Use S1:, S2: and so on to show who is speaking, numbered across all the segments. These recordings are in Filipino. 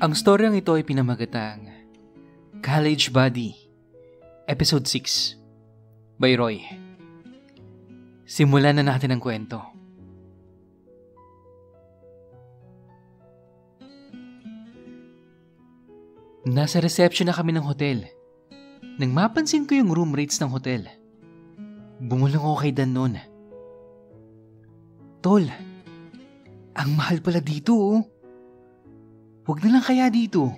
S1: Ang storyang ito ay pinamagatang College Buddy, Episode 6 by Roy. Simulan na natin ang kwento. Nasa reception na kami ng hotel. Nang mapansin ko yung room rates ng hotel, bumulong ako kay Dan noon. Tol, ang mahal pala dito oh. Huwag na lang kaya dito.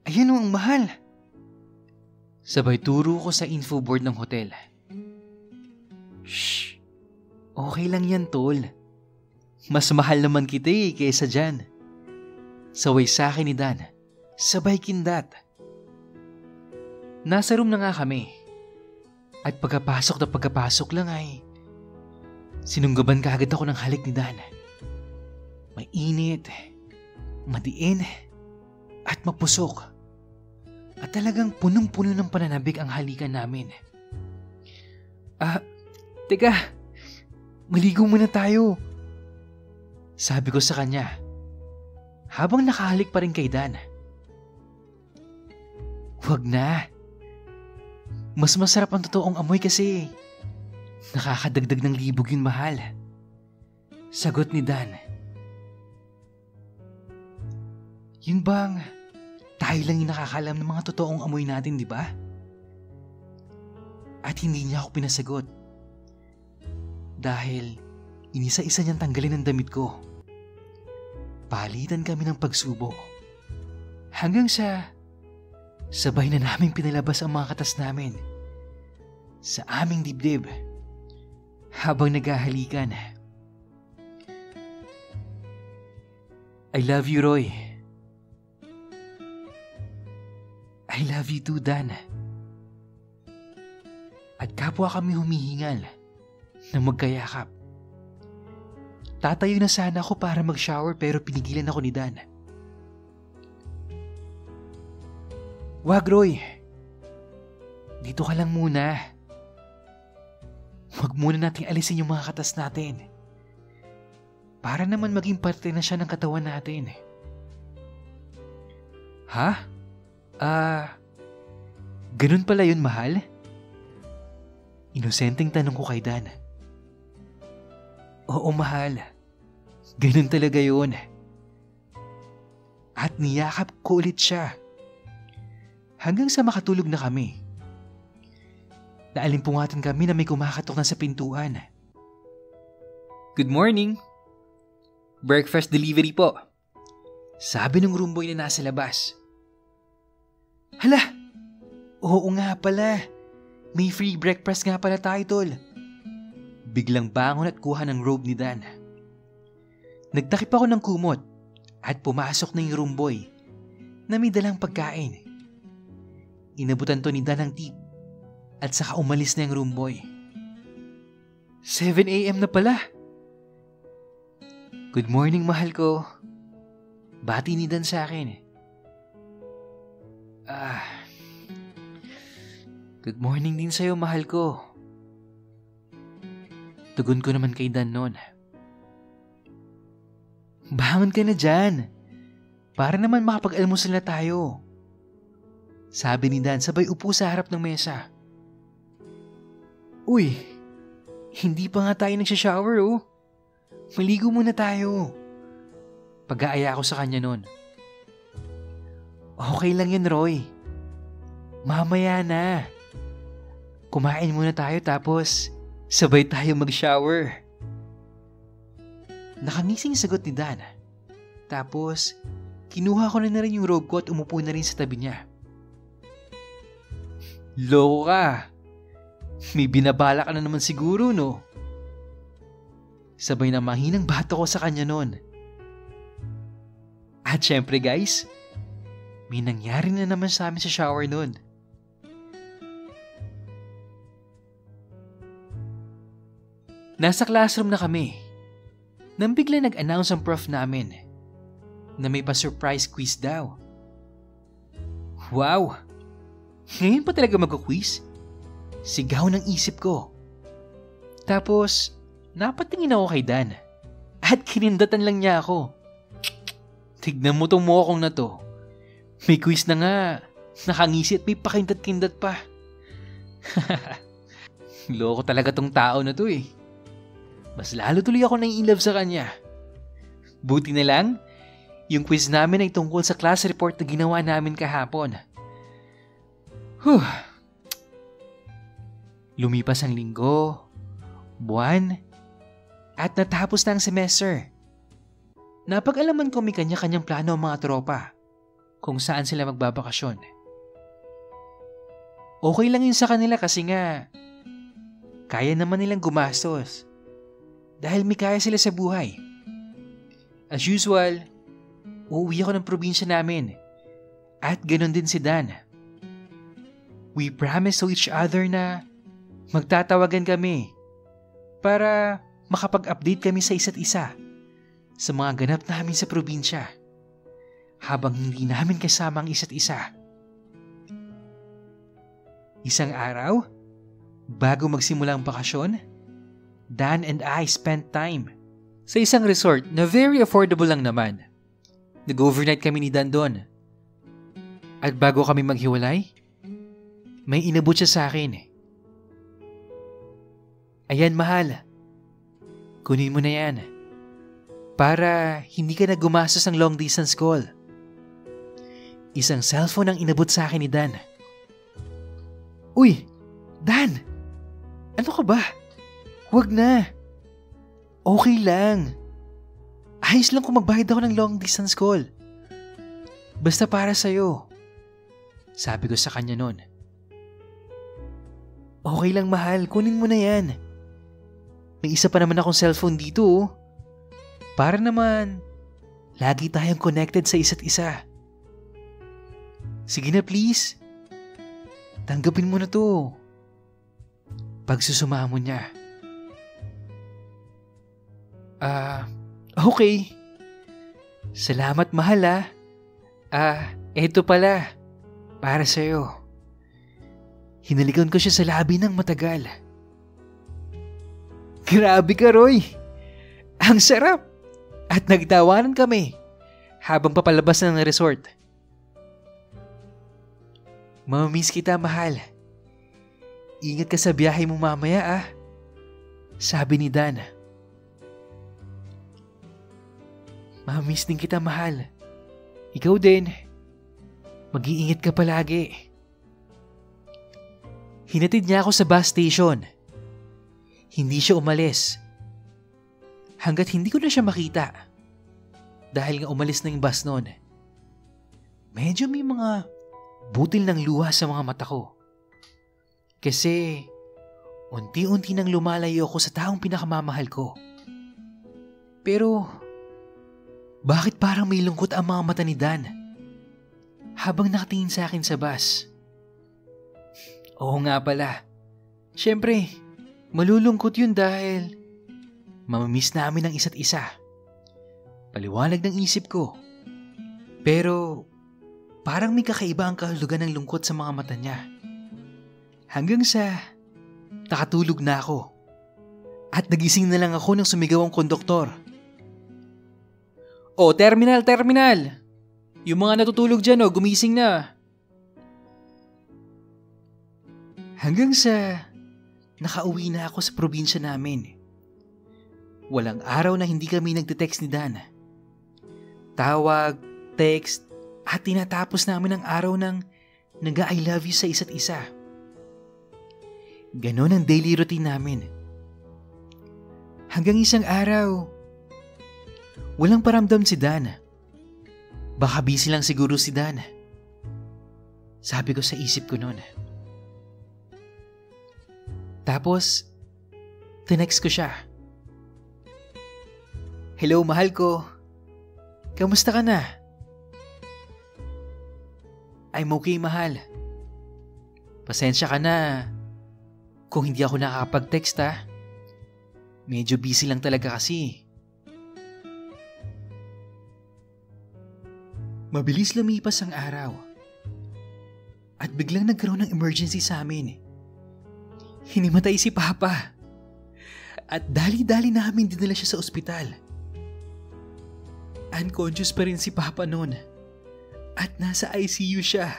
S1: Ayan oh, ang mahal. Sabay turo ko sa info board ng hotel. Shh, okay lang yan tol. Mas mahal naman kita kaysa dyan. Saway sa akin ni Dan, sabay kindat. Nasa room na nga kami. At pagkapasok lang ay sinunggaban kaagad ako ng halik ni Dan. Mainit, madiin, at mapusok. At talagang punong-puno ng pananabik ang halikan namin. Teka, maligo muna tayo. Sabi ko sa kanya, habang nakahalik pa rin kay Dan. Huwag na. Mas masarap ang totoong amoy kasi. Nakakadagdag ng libog yun mahal. Sagot ni Dan. Yun bang tayo lang yung nakakalam ng mga totoong amoy natin, di ba? At hindi niya ako pinasagot. Dahil inisa-isa niyang tanggalin ang damit ko. Palitan kami ng pagsubo. Hanggang sa sabay na naming pinalabas ang mga katas namin sa aming dibdib habang naghahalikan. I love you, Roy. I love you too, Dan. At kapwa kami humihingal na magkayakap. Tatayo na sana ako para mag-shower pero pinigilan ako ni Dan. Wag, Roy. Dito ka lang muna. Wag muna nating alisin yung mga katas natin. Para naman maging parte na siya ng katawan natin. Ha? Ganun pala yun, mahal? Inosenteng tanong ko kay Dan. Oo, mahal. Ganun talaga yun. At niyakap ko ulit siya. Hanggang sa makatulog na kami. Naalimpungatan kami na may kumakatok na sa pintuan. Good morning. Breakfast delivery po. Sabi ng roomboy na nasa labas. Hala! Oo nga pala. May free breakfast nga pala tayo, tol. Biglang bangon at kuha ng robe ni Dan. Nagtakip ako ng kumot at pumasok na yung roomboy na may dalang pagkain. Inabutan to ni Dan ng tip at saka umalis na yung roomboy. 7 a.m. na pala. Good morning, mahal ko. Bati ni Dan sa akin. Good morning din sa'yo, mahal ko. Tugon ko naman kay Dan noon. Bangon ka na dyan. Para naman makapag-almusal na tayo. Sabi ni Dan sabay upo sa harap ng mesa. Uy, hindi pa nga tayo nagsha-shower oh. Maligo muna tayo. Pag-aaya ko sa kanya noon. Okay lang yun, Roy. Mamaya na. Kumain muna tayo tapos sabay tayo mag-shower. Nakangising sagot ni Dan. Tapos kinuha ko na rin yung robe ko at umupo na rin sa tabi niya. Loko ka. May binabala ka na naman siguro, no? Sabay na mahinang bato ko sa kanya noon. At syempre guys, may nangyari na naman sa amin sa shower noon. Nasa classroom na kami. Nang bigla nag-announce ang prof namin na may pa-surprise quiz daw. Wow! Ngayon pa talaga mag-quiz? Sigaw ng isip ko. Tapos, napatingin ako kay Dan. At kinindatan lang niya ako. Tignan mo tong mokong na to. May quiz na nga. Nakangisi at may pakindat-kindat pa. Loko talaga tong tao na to eh. Mas lalo tuloy ako nai-inlove sa kanya. Buti na lang, yung quiz namin ay tungkol sa class report na ginawa namin kahapon. Lumipas ang linggo, buwan, at natapos na ang semester. Napag-alaman ko may kanya-kanyang plano ang mga tropa kung saan sila magbabakasyon. Okay lang yun sa kanila kasi nga kaya naman nilang gumastos dahil may kaya sila sa buhay. As usual, uuwi ako ng probinsya namin at ganon din si Dan. We promise to each other na magtatawagan kami para makapag-update kami sa isa't isa sa mga ganap namin sa probinsya habang hindi namin kasama ang isa't isa. Isang araw, bago magsimula ang bakasyon, Dan and I spent time sa isang resort na very affordable lang naman. Nag-overnight kami ni Dan doon. At bago kami maghiwalay, may inabot siya sa akin. Ayan, mahal. Kunin mo na yan. Para hindi ka na gumastos ng long distance call. Isang cellphone ang inabot sa akin ni Dan. Uy, Dan! Ano ka ba? Huwag na. Okay lang. Ayos lang kung magbayad ako ng long distance call. Basta para sa'yo. Sabi ko sa kanya noon. Okay lang, mahal. Kunin mo na yan. May isa pa naman akong cellphone dito oh. Para naman lagi tayong connected sa isa't isa. Sige na please. Tanggapin mo na to. Pagsusuma mo niya. Okay. Salamat, mahal eto pala. Para sa'yo. Hinalikan ko siya sa labi ng matagal. Grabe ka, Roy. Ang sarap. At nagtawanan kami habang papalabas ng resort. Mamamiss kita, mahal. Ingat ka sa biyahe mo mamaya Sabi ni Dan. Mamamiss din kita, mahal. Ikaw din. Mag-iingat ka palagi. Hinatid niya ako sa bus station. Hindi siya umalis. Hanggat hindi ko na siya makita. Dahil nga umalis na yung bus noon. Medyo may mga butil ng luha sa mga mata ko. Kasi unti-unti nang lumalayo ako sa taong pinakamamahal ko. Pero bakit parang may lungkot ang mga mata ni Dan habang nakatingin sa akin sa bus? Oo nga pala. Siyempre, malulungkot yun dahil mamamiss namin ang isa't isa. Paliwanag ng isip ko. Pero parang may kakaiba ang kahulugan ng lungkot sa mga mata niya. Hanggang sa nakatulog na ako. At nagising na lang ako nang sumigaw ang konduktor. Oh, terminal! Yung mga natutulog dyan gumising na. Hanggang sa nakauwi na ako sa probinsya namin. Walang araw na hindi kami nagte-text ni Dan. Tawag, text, at tinatapos namin ang araw ng nag-I love you sa isa't isa. Ganon ang daily routine namin. Hanggang isang araw, walang paramdam si Dan. Baka busy lang siguro si Dan. Sabi ko sa isip ko noon. Tapos, tinext ko siya. Hello, mahal ko. Kamusta ka na? I'm okay, mahal. Pasensya ka na kung hindi ako nakakapag-text Medyo busy lang talaga kasi. Mabilis lumipas ang araw. At biglang nagkaroon ng emergency sa amin. Hinimatay si Papa. At dali-dali namin dinala siya sa ospital. Unconscious pa rin si Papa noon at nasa ICU siya.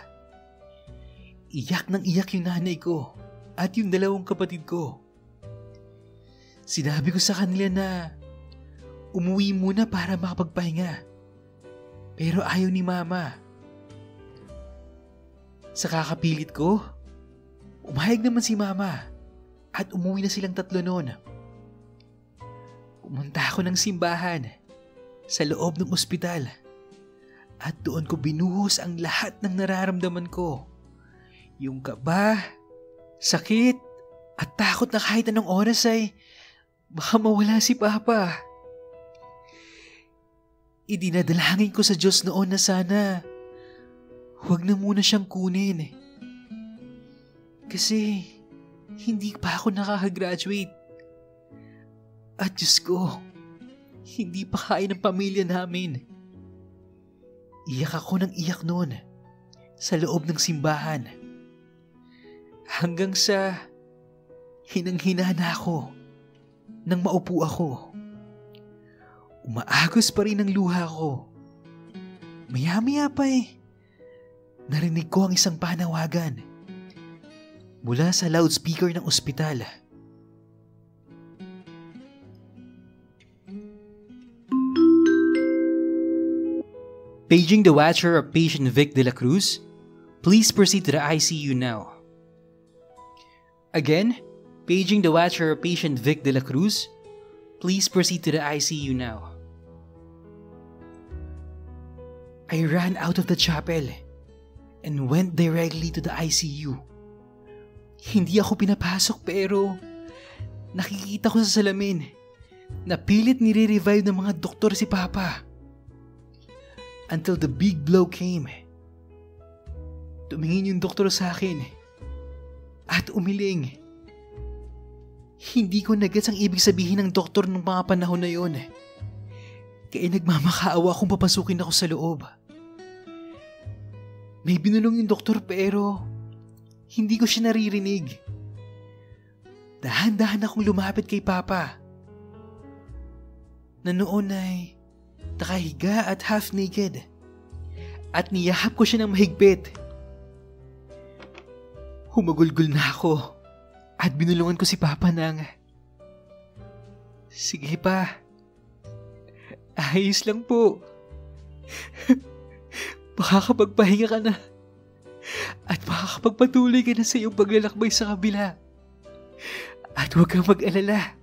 S1: Iyak ng iyak yung nanay ko at yung dalawang kapatid ko. Sinabi ko sa kanila na umuwi muna para makapagpahinga. Pero ayaw ni Mama. Sa kakapilit ko, umayag naman si Mama at umuwi na silang tatlo noon. Pumunta ako ng simbahan sa loob ng ospital at doon ko binuhos ang lahat ng nararamdaman ko. Yung kaba, sakit, at takot na kahit anong oras ay baka mawala si Papa. Idinadalangin ko sa Diyos noon na sana huwag na muna siyang kunin. Kasi hindi pa ako nakakagraduate. At Diyos ko, hindi pa kaya ng pamilya namin. Iyak ako ng iyak noon sa loob ng simbahan. Hanggang sa hinang-hina na ako nang maupo ako. Umaagos pa rin ang luha ko. Maya-maya pa narinig ko ang isang panawagan mula sa loudspeaker ng ospital. Paging the watcher of patient Vic de la Cruz, please proceed to the ICU now. Again, paging the watcher of patient Vic de la Cruz, please proceed to the ICU now. I ran out of the chapel and went directly to the ICU. Hindi ako pinapasok pero nakikita ko sa salamin na pilit nire-revive ng mga doktor si Papa. Until the big blow came. Tumingin yung doktor sa akin at umiling. Hindi ko nagets ang ibig sabihin ng doktor nung mga panahon na yon. Kaya nagmamakaawa kung papasukin ako sa loob. May binulong yung doktor pero hindi ko siya naririnig. Dahan-dahan akong lumapit kay Papa. Na noon ay nakahiga at half naked. At niyahap ko siya ng mahigpit. Humagulgol na ako at binulungan ko si Papa ng, "Sige pa, ayos lang po. Makakapagpahinga ka na at makakapagpatuloy ka na sa iyong paglalakbay sa kabila. At huwag kang mag-alala.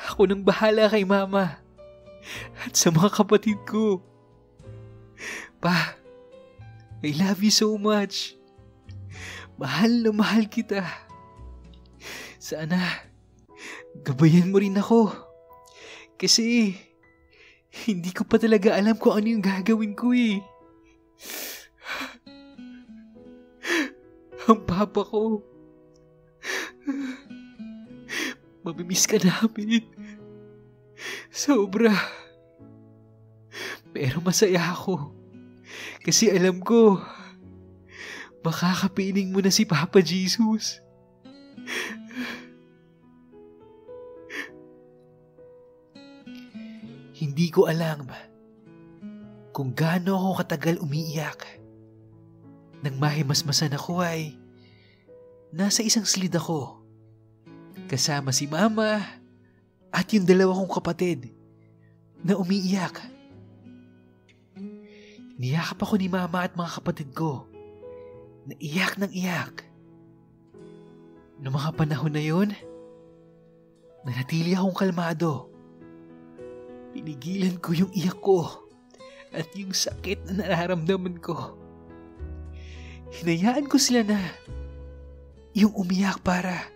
S1: Ako nang bahala kay Mama at sa mga kapatid ko. Pa, I love you so much. Mahal na mahal kita. Sana gabayan mo rin ako. Kasi hindi ko pa talaga alam kung ano yung gagawin ko Ang papa ko. Mamimiss ka namin. Sobra. Pero masaya ako. Kasi alam ko, makakapiling mo na si Papa Jesus. Hindi ko alam kung gaano ako katagal umiiyak. Nang mahimasmasan ako ay nasa isang silid ako. Kasama si Mama at yung dalawa kong kapatid na umiiyak. Niyakap ako ni Mama at mga kapatid ko na iyak ng iyak. Noong mga panahon na yun, nanatili akong kalmado. Pinigilan ko yung iyak ko at yung sakit na nararamdaman ko. Hinayaan ko sila na yung umiyak para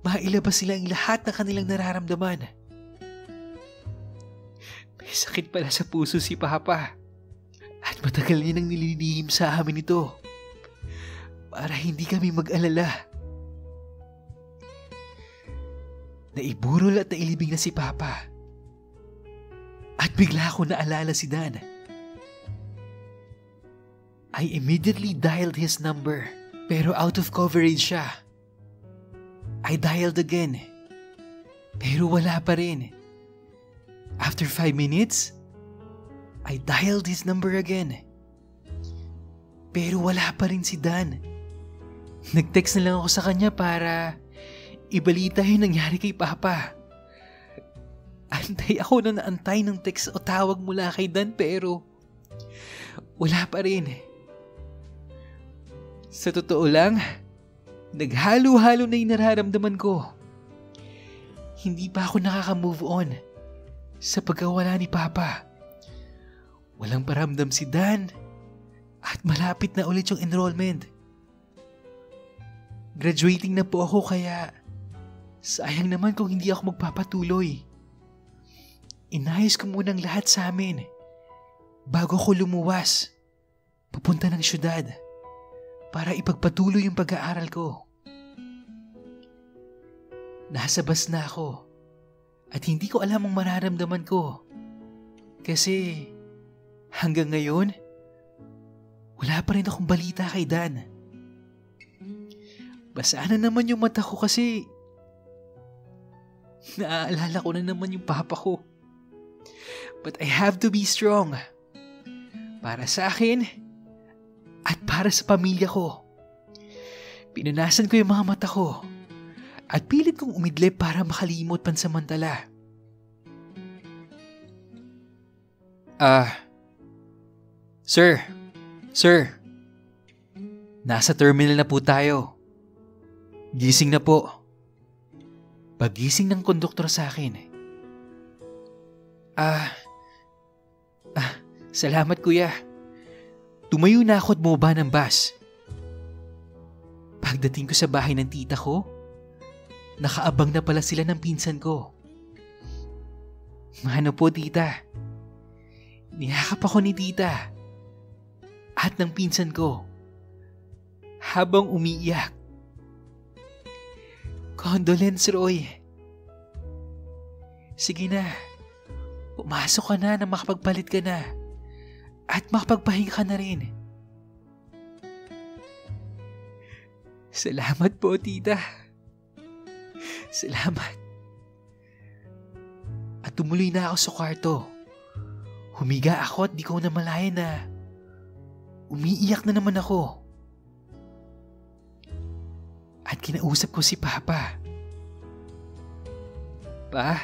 S1: mailabas sila ang lahat ng kanilang nararamdaman. May sakit pala sa puso si Papa at matagal niya nang nililihim sa amin ito para hindi kami mag-alala. Naiburol at nailibing na si Papa at bigla ko naalala si Dan. I immediately dialed his number pero out of coverage siya. I dialed again pero wala pa rin. After 5 minutes, I dialed his number again. Pero wala pa rin si Dan. Nag-text na lang ako sa kanya para ibalita yung nangyari kay Papa. Antay ako na naantay ng text o tawag mula kay Dan pero wala pa rin. Sa totoo lang, naghalo-halo na yung nararamdaman ko. Hindi pa ako nakaka-move on sa pagkawala ni Papa. Walang paramdam si Dan at malapit na ulit yung enrollment. Graduating na po ako kaya sayang naman kung hindi ako magpapatuloy. Inayos ko munang lahat sa amin bago ko lumuwas papunta ng syudad para ipagpatuloy yung pag-aaral ko. Nasa bus na ako at hindi ko alam ang mararamdaman ko kasi hanggang ngayon wala pa rin akong balita kay Dan. Basa na naman yung mata ko kasi naaalala ko na naman yung papa ko. But I have to be strong para sa akin at para sa pamilya ko. Pinunasan ko yung mga mata ko at pilit kong umidlip para makalimot pansamantala. Sir, nasa terminal na po tayo. Gising na po. Pagising ng konduktor sa akin. Salamat kuya. Tumayo na ako at bumaba ng bus. Pagdating ko sa bahay ng tita ko, nakaabang na pala sila ng pinsan ko. Ano po tita? Niyakap ako ni tita at ng pinsan ko habang umiiyak. Condolence Roy. Sige na, pumasok ka na makapagpalit ka na at makapagpahinga ka na rin. Salamat po tita. Salamat. At tumuloy na ako sa kwarto. Humiga ako at di ko namalayan na umiiyak na naman ako. At kinausap ko si Papa. Pa,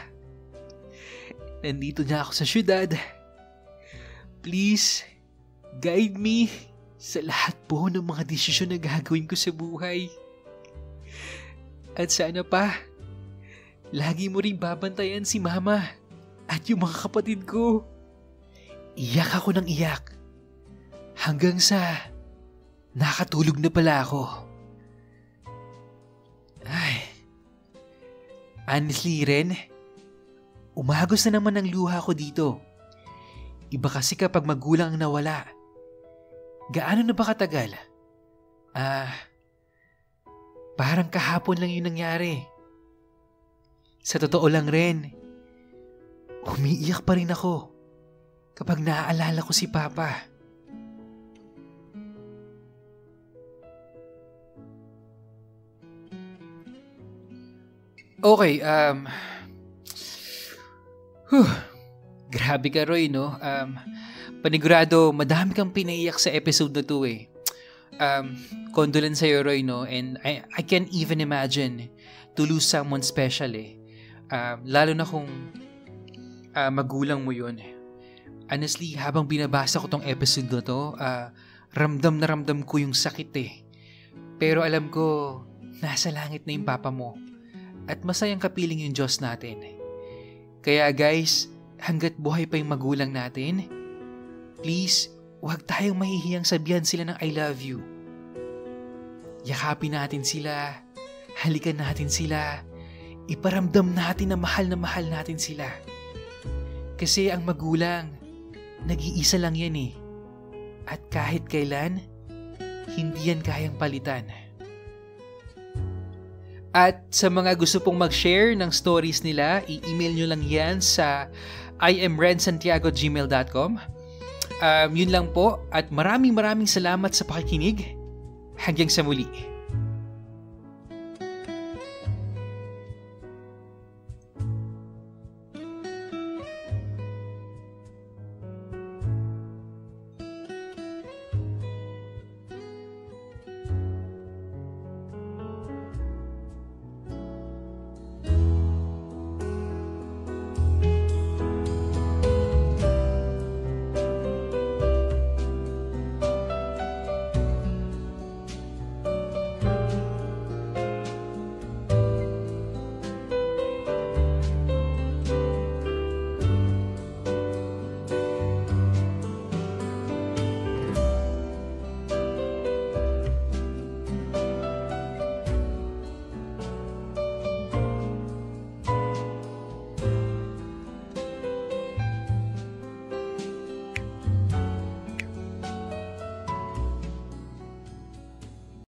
S1: nandito na ako sa syudad. Please, guide me sa lahat po ng mga desisyon na gagawin ko sa buhay. At sana pa, lagi mo ring babantayan si Mama at yung mga kapatid ko. Iyak ako ng iyak hanggang sa nakatulog na pala ako. Ay, honestly Ren, umagos na naman ang luha ko dito. Iba kasi kapag magulang ang nawala. Gaano na ba katagal? Parang kahapon lang yun nangyari. Sa totoo lang Ren, umiiyak pa rin ako kapag naaalala ko si Papa. Okay, grabe ka Roy, no? Panigurado, madami kang pinaiyak sa episode na to eh. Condolence sa'yo Roy, no? And I can't even imagine to lose someone special eh. Lalo na kung magulang mo yun. Honestly, habang binabasa ko tong episode na to, ramdam na ramdam ko yung sakit eh. Pero alam ko, nasa langit na yung papa mo. At masayang kapiling yung Diyos natin. Kaya guys, hanggat buhay pa yung magulang natin, please, huwag tayong mahihiyang sabihan sila ng I love you. Yakapin natin sila, halikan natin sila, iparamdam natin na mahal natin sila. Kasi ang magulang, nag-iisa lang yan eh. At kahit kailan, hindi yan kayang palitan. At sa mga gusto pong mag-share ng stories nila, i-email nyo lang yan sa imrensantiago@gmail.com. Yun lang po at maraming salamat sa pakikinig. Hanggang sa muli.